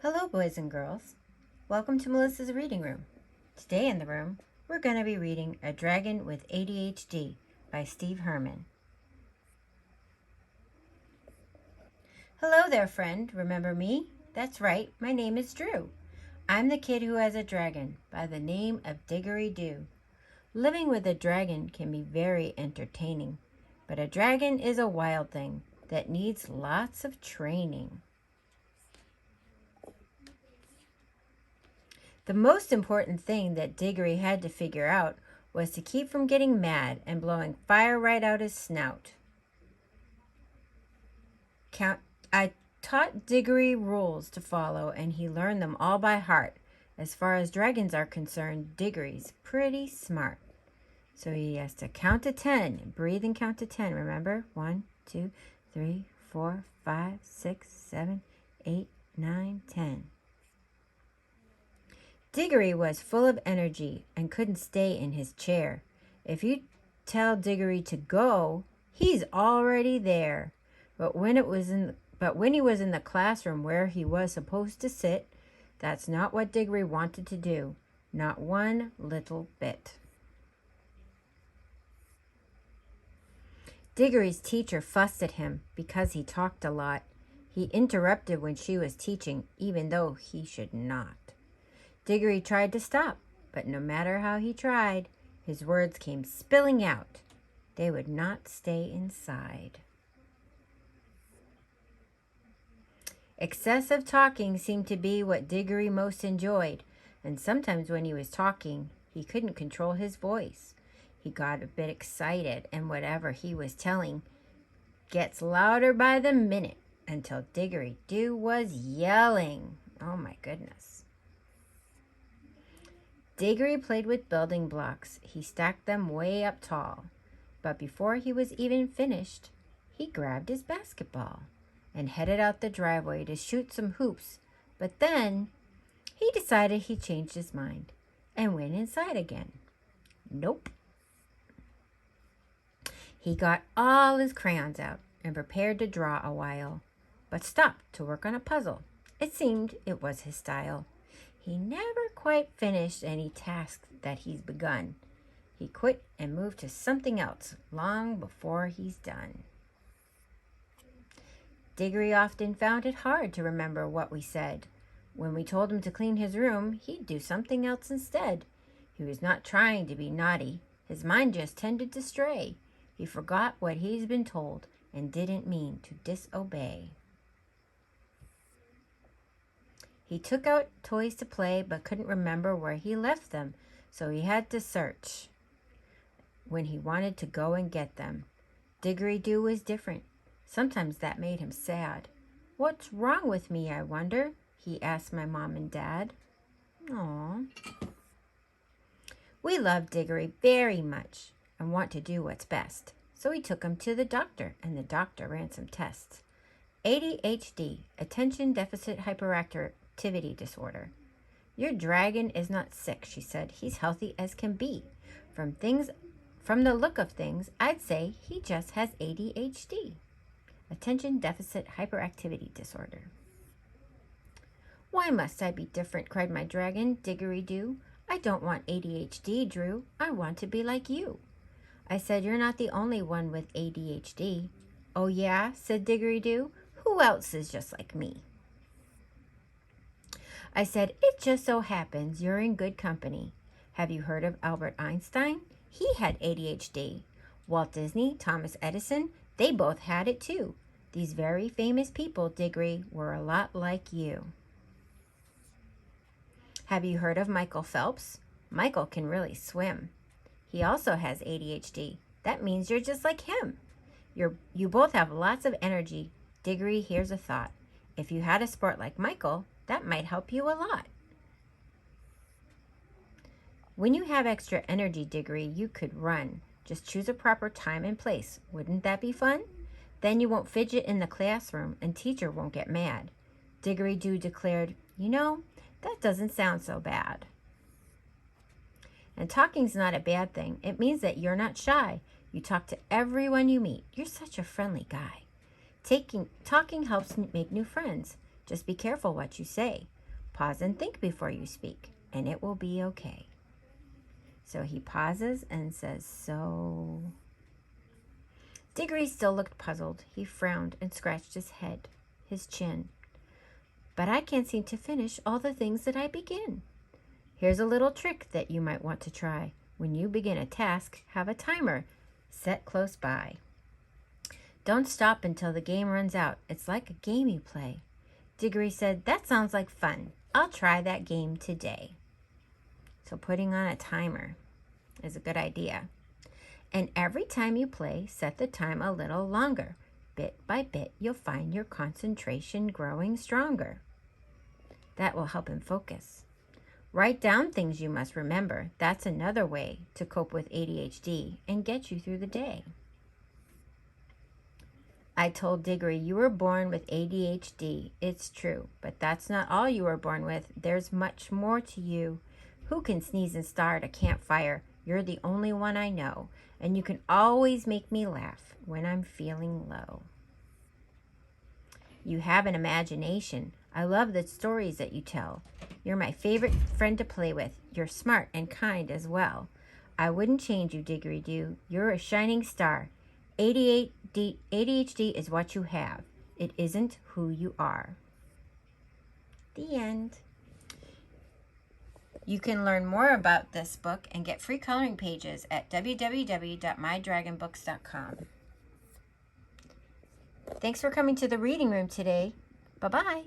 Hello, boys and girls. Welcome to Melissa's Reading Room. Today in the room, we're going to be reading A Dragon with ADHD by Steve Herman. Hello there, friend. Remember me? That's right, my name is Drew. I'm the kid who has a dragon by the name of Diggory Dew. Living with a dragon can be very entertaining, but a dragon is a wild thing that needs lots of training. The most important thing that Diggory had to figure out was to keep from getting mad and blowing fire right out his snout. I taught Diggory rules to follow, and he learned them all by heart. As far as dragons are concerned, Diggory's pretty smart. So he has to count to 10. Breathe and count to 10, remember? 1, 2, 3, 4, 5, 6, 7, 8, 9, 10. Diggory was full of energy and couldn't stay in his chair. If you tell Diggory to go, he's already there. But when he was in the classroom where he was supposed to sit, that's not what Diggory wanted to do. Not one little bit. Diggory's teacher fussed at him because he talked a lot. He interrupted when she was teaching, even though he should not. Diggory tried to stop, but no matter how he tried, his words came spilling out. They would not stay inside. Excessive talking seemed to be what Diggory most enjoyed, and sometimes when he was talking, he couldn't control his voice. He got a bit excited, and whatever he was telling gets louder by the minute until Diggory Dew was yelling. Oh my goodness. Diggory played with building blocks. He stacked them way up tall. But before he was even finished, he grabbed his basketball and headed out the driveway to shoot some hoops. But then he decided he changed his mind and went inside again. Nope. He got all his crayons out and prepared to draw a while, but stopped to work on a puzzle. It seemed it was his style. He never quite finished any task that he's begun. He quit and moved to something else long before he's done. Diggory often found it hard to remember what we said. When we told him to clean his room, he'd do something else instead. He was not trying to be naughty. His mind just tended to stray. He forgot what he's been told and didn't mean to disobey. He took out toys to play but couldn't remember where he left them, so he had to search when he wanted to go and get them. Diggory Dew was different. Sometimes that made him sad. "What's wrong with me, I wonder?" he asked my mom and dad. Aww. We love Diggory very much and want to do what's best. So we took him to the doctor, and the doctor ran some tests. ADHD, Attention Deficit Hyperactivity Disorder. "Your dragon is not sick," she said. "He's healthy as can be. From the look of things, I'd say he just has ADHD. Attention Deficit Hyperactivity Disorder." "Why must I be different?" cried my dragon, Diggory Dew. "I don't want ADHD, Drew. I want to be like you." I said, "You're not the only one with ADHD." "Oh yeah?" said Diggory Dew. "Who else is just like me?" I said, "It just so happens you're in good company. Have you heard of Albert Einstein? He had ADHD. Walt Disney, Thomas Edison, they both had it too. These very famous people, Diggory, were a lot like you." "Have you heard of Michael Phelps? Michael can really swim. He also has ADHD. That means you're just like him. You both have lots of energy. Diggory, here's a thought. If you had a sport like Michael, that might help you a lot." "When you have extra energy, Diggory, you could run. Just choose a proper time and place. Wouldn't that be fun? Then you won't fidget in the classroom and teacher won't get mad." Diggory Dew declared, "You know, that doesn't sound so bad." And talking's not a bad thing. It means that you're not shy. You talk to everyone you meet. You're such a friendly guy. Talking helps make new friends. Just be careful what you say. Pause and think before you speak, and it will be okay. So he pauses and says, so. Diggory still looked puzzled. He frowned and scratched his head, his chin. But I can't seem to finish all the things that I begin. Here's a little trick that you might want to try. When you begin a task, have a timer set close by. Don't stop until the game runs out. It's like a game you play. Diggory said, that sounds like fun. I'll try that game today. So putting on a timer is a good idea. And every time you play, set the time a little longer. Bit by bit, you'll find your concentration growing stronger. That will help him focus. Write down things you must remember. That's another way to cope with ADHD and get you through the day. I told Diggory, you were born with ADHD. It's true, but that's not all you were born with. There's much more to you. Who can sneeze and start a campfire? You're the only one I know, and you can always make me laugh when I'm feeling low. You have an imagination. I love the stories that you tell. You're my favorite friend to play with. You're smart and kind as well. I wouldn't change you, Diggory Dew. You're a shining star. ADHD is what you have. It isn't who you are. The end. You can learn more about this book and get free coloring pages at www.mydragonbooks.com. Thanks for coming to the reading room today. Bye-bye.